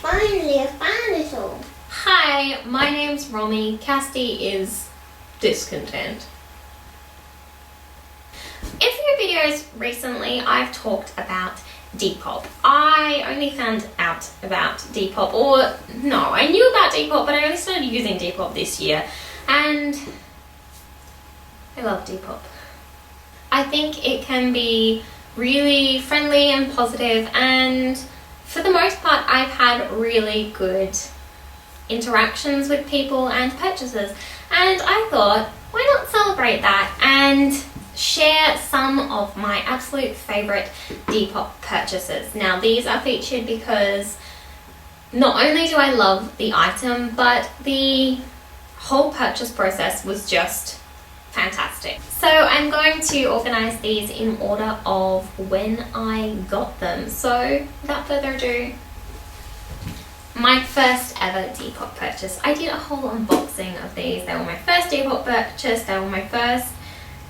Finally, I found it all. Hi, my name's Romy. Casti is discontent. In a few videos recently, I've talked about Depop. I only found out about Depop, or no, I knew about Depop, but I only started using Depop this year, and I love Depop. I think it can be really friendly and positive, and for the most part, I've had really good interactions with people and purchases, and I thought, why not celebrate that and share some of my absolute favorite Depop purchases. Now, these are featured because not only do I love the item, but the whole purchase process was just fantastic. So I'm going to organize these in order of when I got them. So without further ado, my first ever Depop purchase. I did a whole unboxing of these. They were my first Depop purchase. They were my first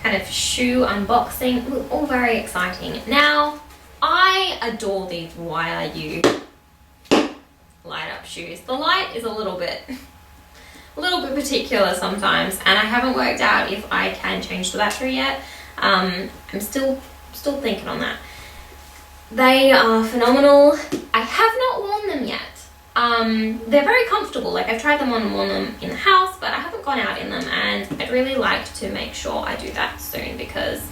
kind of shoe unboxing. It was all very exciting. Now, I adore these YRU light up shoes. The light is a little bit particular sometimes, and I haven't worked out if I can change the battery yet. I'm still thinking on that. They are phenomenal. I have not worn them yet. They're very comfortable. Like, I've tried them on and worn them in the house, but I haven't gone out in them, and I'd really like to make sure I do that soon, because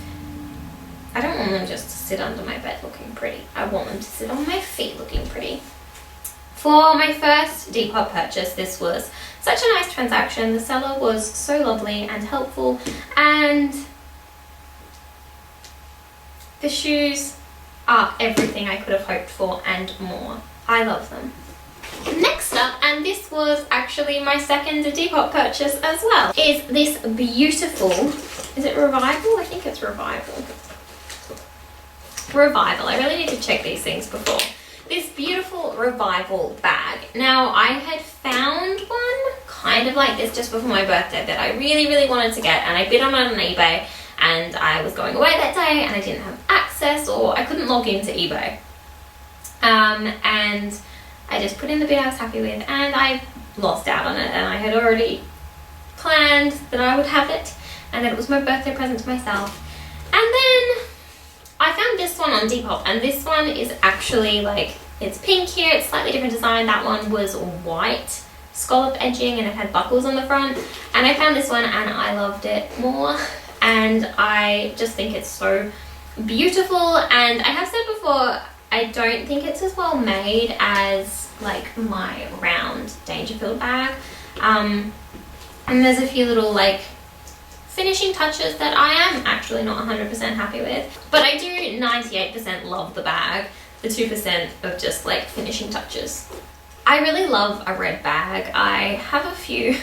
I don't want them just to sit under my bed looking pretty. I want them to sit on my feet looking pretty. For my first Depop purchase, this was such a nice transaction. The seller was so lovely and helpful, and the shoes are everything I could have hoped for and more. I love them. Next up, and this was actually my second Depop purchase as well, is this beautiful, is it Revival? I think it's Revival. Revival, I really need to check these things before. This beautiful Revival bag. Now, I had found one kind of like this just before my birthday that I really wanted to get, and I bid on it on eBay, and I was going away that day and I didn't have access, or I couldn't log into eBay. And I just put in the bid I was happy with, and I lost out on it, and I had already planned that I would have it and that it was my birthday present to myself. And then I found this one on Depop, and this one is actually like, it's pink here, it's slightly different design. That one was white scallop edging and it had buckles on the front, and I found this one and I loved it more, and I just think it's so beautiful. And I have said before, I don't think it's as well made as like my round Dangerfield bag, and there's a few little like finishing touches that I am actually not 100% happy with, but I do 98% love the bag, the 2% of just like finishing touches. I really love a red bag. I have a few,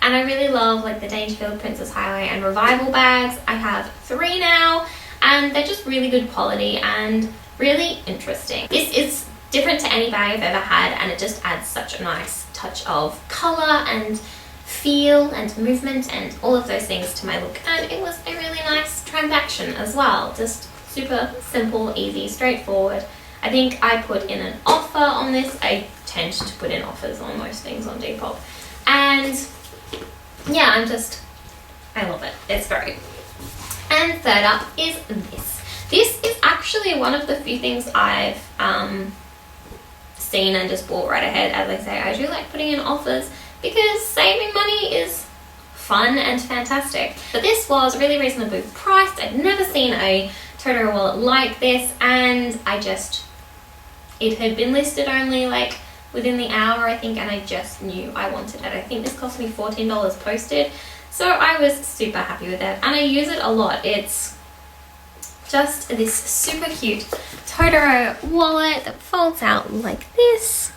and I really love like the Dangerfield, Princess Highway and Revival bags. I have 3 now, and they're just really good quality and really interesting. This is different to any bag I've ever had, and it just adds such a nice touch of color and feel and movement and all of those things to my look, and it was a really nice transaction as well. Just super simple, easy, straightforward. I think I put in an offer on this. I tend to put in offers on most things on Depop, and yeah, I love it. It's very good. And third up is this. This is actually one of the few things I've seen and just bought right ahead. As I say, I do like putting in offers because saving money is fun and fantastic. But this was really reasonably priced. I'd never seen a Totoro wallet like this, and it had been listed only like within the hour, I think, and I just knew I wanted it. I think this cost me $14 posted, so I was super happy with it, and I use it a lot. It's just this super cute Totoro wallet that folds out like this.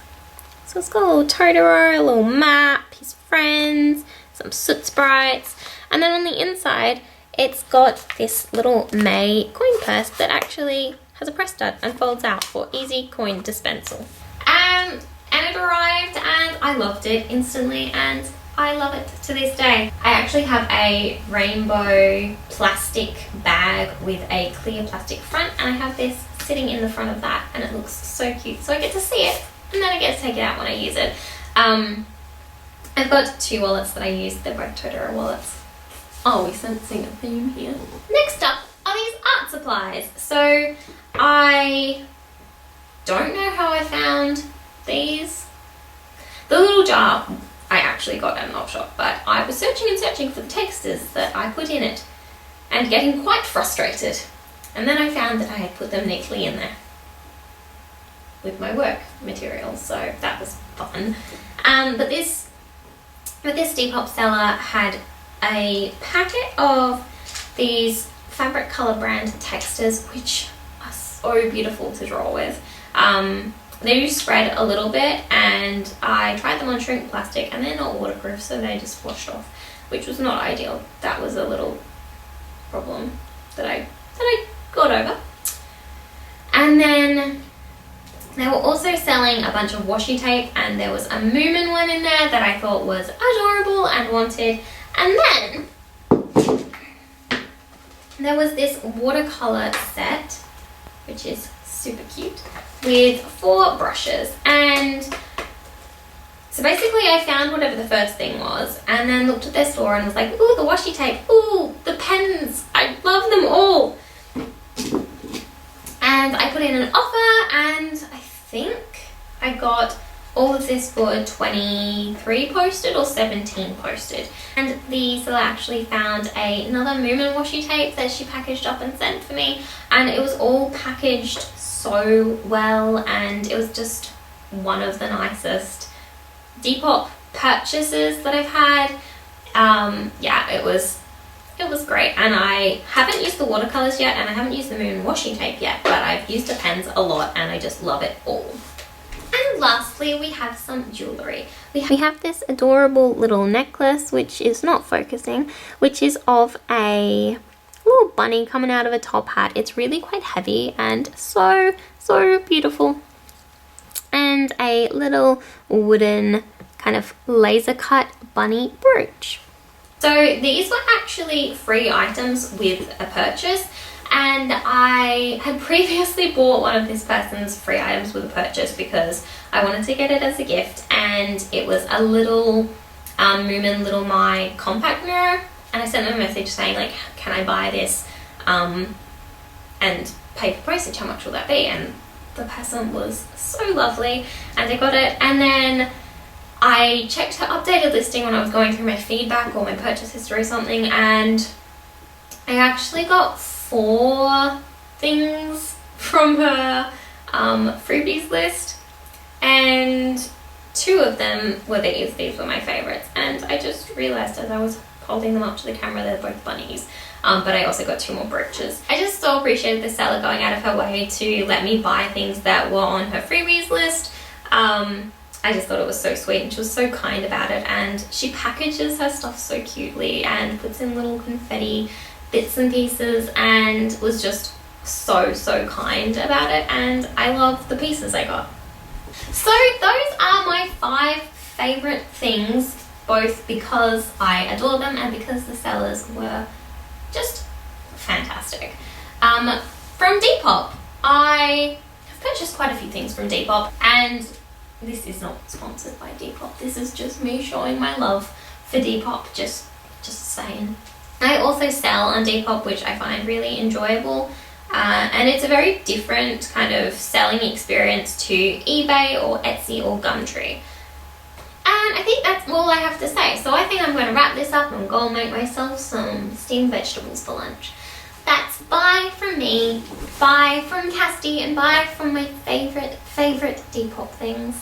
So it's got a little Totoro, a little map, his friends, some soot sprites, and then on the inside it's got this little May coin purse that actually has a press stud and folds out for easy coin dispensal. And it arrived, and I loved it instantly, and I love it to this day. I actually have a rainbow plastic bag with a clear plastic front, and I have this sitting in the front of that, and it looks so cute. So I get to see it and then I get to take it out when I use it. I've got 2 wallets that I use. They're both Totoro wallets. Oh, we're sensing a theme here. Next up are these art supplies. So I don't know how I found these. The little jar I actually got at an op shop, but I was searching and searching for the textures that I put in it and getting quite frustrated. And then I found that I had put them neatly in there with my work materials, so that was fun. But this Depop seller had a packet of these fabric color brand textures, which are so beautiful to draw with. They do spread a little bit, and I tried them on shrink plastic, and they're not waterproof, so they just washed off, which was not ideal. That was a little problem that I got over. And then they were also selling a bunch of washi tape, and there was a Moomin one in there that I thought was adorable and wanted. And then there was this watercolor set, which is super cute, with 4 brushes. And so basically I found whatever the first thing was, and then looked at their store and was like, ooh, the washi tape, ooh, the pens, I love them all. And I put in an offer, and I think I got all of this for 23 posted or 17 posted. And the seller actually found another Moomin washi tape that she packaged up and sent for me, and it was all packaged so well, and it was just one of the nicest Depop purchases that I've had. Yeah, it was great, and I haven't used the watercolors yet, and I haven't used the Moomin washi tape yet, but I've used the pens a lot, and I just love it all. And lastly, we have some jewellery. We have this adorable little necklace, which is not focusing, which is of a little bunny coming out of a top hat. It's really quite heavy and so beautiful. And a little wooden kind of laser cut bunny brooch. So these were actually free items with a purchase, and I had previously bought one of this person's free items with a purchase because I wanted to get it as a gift, and it was a little Moomin Little My compact mirror, and I sent them a message saying like, can I buy this and pay for postage, how much will that be? And the person was so lovely, and I got it. And then I checked her updated listing when I was going through my feedback or my purchase history or something, and I actually got 4 things from her freebies list, and 2 of them were these. These were my favorites, and I just realized as I was holding them up to the camera, they're both bunnies. But I also got 2 more brooches. I just so appreciated the seller going out of her way to let me buy things that were on her freebies list. I just thought it was so sweet, and she was so kind about it, and she packages her stuff so cutely and puts in little confetti bits and pieces, and was just so kind about it, and I love the pieces I got. So those are my 5 favourite things, both because I adore them and because the sellers were just fantastic. From Depop, I have purchased quite a few things from Depop, and this is not sponsored by Depop. This is just me showing my love for Depop, just saying. I also sell on Depop, which I find really enjoyable, and it's a very different kind of selling experience to eBay or Etsy or Gumtree. And I think that's all I have to say. So I think I'm going to wrap this up and go make myself some steamed vegetables for lunch. That's bye from me, bye from Casti, and bye from my favourite Depop things.